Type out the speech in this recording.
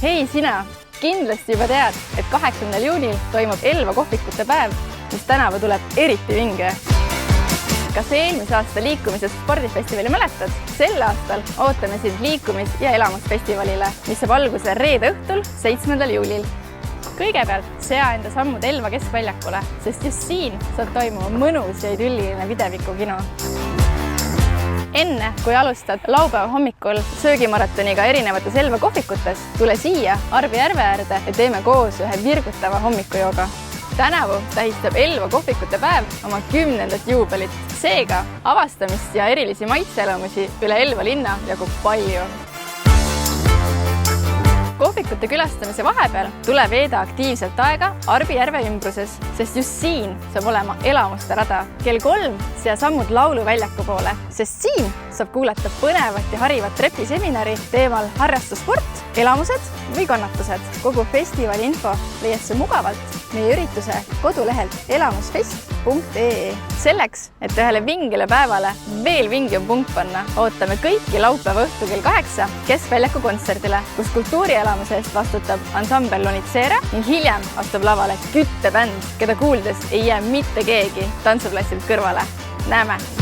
Hei sina! Kindlasti juba tead, et 8. juunil toimub Elva kohvikute päev, mis tänavu tuleb eriti vinge. Kas eelmise aasta liikumisest spordifestivali mäletad? Sel aastal ootame sind liikumis- ja elamusfestivalile, mis saab alguse reede õhtul 7. juulil. Kõigepealt sea enda sammud Elva keskväljakule, sest just siin saab toimuma mõnus ja idülliline videvikukino. Enne, kui alustad laupäeva hommikul söögimaratoniga erinevates Elva kohvikutes, tule siia Arvi järve äärde ja teeme koos ühe virgutava hommikujooga. Tänavu tähistab Elva kohvikute päev oma 10. juubelit. Seega avastamist ja erilisi maitseelamusi üle Elva linna jagub palju. Kohvikute külastamise vahepeal tule veeda aktiivselt aega Arvi järve ümbruses, sest just siin saab olema elamuste rada. Kell 3 sea sammud lauluväljaku poole, sest siin saab kuulata põnevat ja harivat trepiseminari teemal harrastussport, elamused või kannatused. Kogu festivali info leiad sa mugavalt meie ürituse kodulehelt elamusfest.ee. Selleks, et ühele vingele päevale veel vingium punkt panna, ootame kõiki laupäeva õhtu kell 8 keskväljaku kontserdile, kus kultuurielamuse eest vastutab ansambel Lonitsera ning hiljem astub lavale küttebänd, keda kuuldes ei jää mitte keegi tantsuplatsilt kõrvale. Näeme!